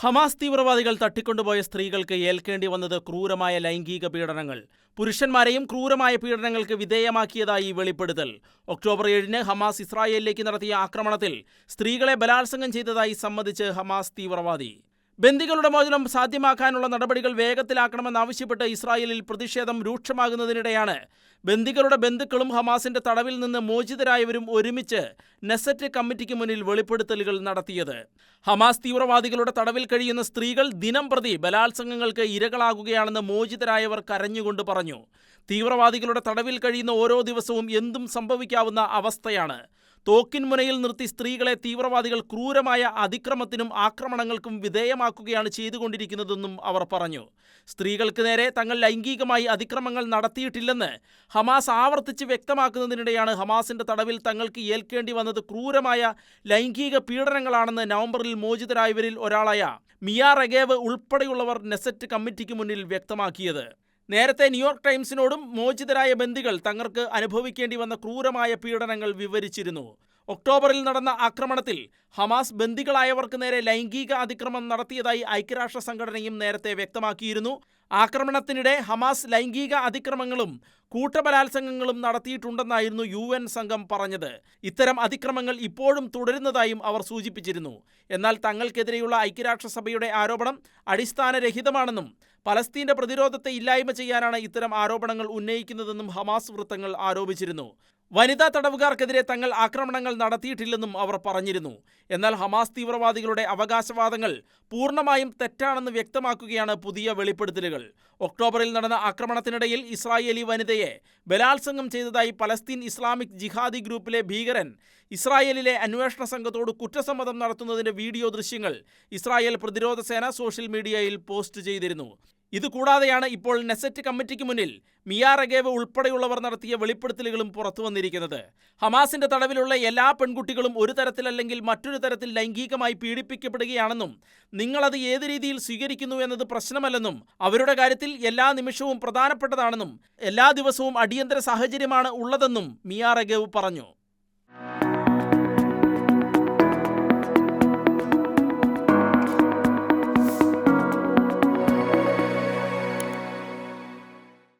Hamas തീവ്രവാദികൾ തട്ടിക്കൊണ്ടുപോയ സ്ത്രീകൾക്ക് ഏൽക്കേണ്ടി വന്നത് ക്രൂരമായ ലൈംഗിക പീഡനങ്ങൾ. പുരുഷന്മാരെയും ക്രൂരമായ പീഡനങ്ങൾക്ക് വിധേയമാക്കിയതായി വെളിപ്പെടുത്തൽ. ഒക്ടോബർ 7-ന് ഹമാസ് ഇസ്രായേലിലേക്ക് നടത്തിയ ആക്രമണത്തിൽ സ്ത്രീകളെ ബലാത്സംഗം ചെയ്തതായി സമ്മതിച്ച് ഹമാസ് തീവ്രവാദി. ബന്ദികളുടെ മോചനം സാധ്യമാക്കാനുള്ള നടപടികൾ വേഗത്തിലാക്കണമെന്നാവശ്യപ്പെട്ട് ഇസ്രായേലിൽ പ്രതിഷേധം രൂക്ഷമാകുന്നതിനിടെയാണ് ബന്ദികളുടെ ബന്ധുക്കളും ഹമാസിന്റെ തടവിൽ നിന്ന് മോചിതരായവരും ഒരുമിച്ച് നെസറ്റ് കമ്മിറ്റിക്ക് മുന്നിൽ വെളിപ്പെടുത്തലുകൾ നടത്തിയത്. ഹമാസ് തീവ്രവാദികളുടെ തടവിൽ കഴിയുന്ന സ്ത്രീകൾ ദിനംപ്രതി ബലാത്സംഗങ്ങൾക്ക് ഇരകളാകുകയാണെന്ന് മോചിതരായവർ കരഞ്ഞുകൊണ്ട് പറഞ്ഞു. തീവ്രവാദികളുടെ തടവിൽ കഴിയുന്ന ഓരോ ദിവസവും എന്തും സംഭവിക്കാവുന്ന അവസ്ഥയാണ്. തോക്കിൻ മുനയിൽ നിർത്തി സ്ത്രീകളെ തീവ്രവാദികൾ ക്രൂരമായ അതിക്രമത്തിനും ആക്രമണങ്ങൾക്കും വിധേയമാക്കുകയാണ് ചെയ്തുകൊണ്ടിരിക്കുന്നതെന്നും അവർ പറഞ്ഞു. സ്ത്രീകൾക്ക് നേരെ തങ്ങൾ ലൈംഗികമായി അതിക്രമങ്ങൾ നടത്തിയിട്ടില്ലെന്ന് ഹമാസ് ആവർത്തിച്ച് വ്യക്തമാക്കുന്നതിനിടെയാണ് ഹമാസിന്റെ തടവിൽ തങ്ങൾക്ക് ഏൽക്കേണ്ടി വന്നത് ക്രൂരമായ ലൈംഗിക പീഡനങ്ങളാണെന്ന് നവംബറിൽ മോചിതരായവരിൽ ഒരാളായ മിയ റഗേവ് ഉൾപ്പെടെയുള്ളവർ നെസറ്റ് കമ്മിറ്റിക്ക് മുന്നിൽ വ്യക്തമാക്കിയത്. നേരത്തെ ന്യൂയോർക്ക് ടൈംസിനോടും മോചിതരായ ബന്ദികൾ തങ്ങൾക്ക് അനുഭവിക്കേണ്ടി വന്ന ക്രൂരമായ പീഡനങ്ങൾ വിവരിച്ചിരുന്നു. ഒക്ടോബറിൽ നടന്ന ആക്രമണത്തിൽ ഹമാസ് ബന്ദികളായവർക്ക് നേരെ ലൈംഗിക അതിക്രമം നടത്തിയതായി ഐക്യരാഷ്ട്ര സംഘടനയും നേരത്തെ വ്യക്തമാക്കിയിരുന്നു. ആക്രമണത്തിനിടെ ഹമാസ് ലൈംഗിക അതിക്രമങ്ങളും കൂട്ടബലാത്സംഗങ്ങളും നടത്തിയിട്ടുണ്ടെന്നായിരുന്നു UN സംഘം പറഞ്ഞത്. ഇത്തരം അതിക്രമങ്ങൾ ഇപ്പോഴും തുടരുന്നതായും അവർ സൂചിപ്പിച്ചിരുന്നു. എന്നാൽ തങ്ങൾക്കെതിരെയുള്ള ഐക്യരാഷ്ട്രസഭയുടെ ആരോപണം അടിസ്ഥാനരഹിതമാണെന്നും പലസ്തീന്റെ പ്രതിരോധത്തെ ഇല്ലായ്മ ചെയ്യാനാണ് ഇത്തരം ആരോപണങ്ങൾ ഉന്നയിക്കുന്നതെന്നും ഹമാസ് വൃത്തങ്ങൾ ആരോപിച്ചിരുന്നു. വനിതാ തടവുകാർക്കെതിരെ തങ്ങൾ ആക്രമണങ്ങൾ നടത്തിയിട്ടില്ലെന്നും അവർ പറഞ്ഞിരുന്നു. എന്നാൽ ഹമാസ് തീവ്രവാദികളുടെ അവകാശവാദങ്ങൾ പൂർണ്ണമായും തെറ്റാണെന്ന് വ്യക്തമാക്കുകയാണ് പുതിയ വെളിപ്പെടുത്തലുകൾ. ഒക്ടോബറിൽ നടന്ന ആക്രമണത്തിനിടയിൽ ഇസ്രായേലി വനിതയെ ബലാത്സംഗം ചെയ്തതായി പലസ്തീൻ ഇസ്ലാമിക് ജിഹാദി ഗ്രൂപ്പിലെ ഭീകരൻ ഇസ്രായേലിലെ അന്വേഷണ സംഘത്തോട് കുറ്റസമ്മതം നടത്തുന്നതിന്റെ വീഡിയോ ദൃശ്യങ്ങൾ ഇസ്രായേൽ പ്രതിരോധ സേന സോഷ്യൽ മീഡിയയിൽ പോസ്റ്റ് ചെയ്തിരുന്നു. ഇതുകൂടാതെയാണ് ഇപ്പോൾ നെസറ്റ് കമ്മിറ്റിക്ക് മുന്നിൽ മിയ റഗേവ് ഉൾപ്പെടെയുള്ളവർ നടത്തിയ വെളിപ്പെടുത്തലുകളും പുറത്തു വന്നിരിക്കുന്നത്. ഹമാസിന്റെ തടവിലുള്ള എല്ലാ പെൺകുട്ടികളും ഒരു തരത്തിലല്ലെങ്കിൽ മറ്റൊരു തരത്തിൽ ലൈംഗികമായി പീഡിപ്പിക്കപ്പെടുകയാണെന്നും നിങ്ങളത് ഏത് രീതിയിൽ സ്വീകരിക്കുന്നു എന്നത് പ്രശ്നമല്ലെന്നും അവരുടെ കാര്യത്തിൽ എല്ലാ നിമിഷവും പ്രധാനപ്പെട്ടതാണെന്നും എല്ലാ ദിവസവും അടിയന്തര സാഹചര്യമാണ് ഉള്ളതെന്നും മിയ റഗേവ് പറഞ്ഞു.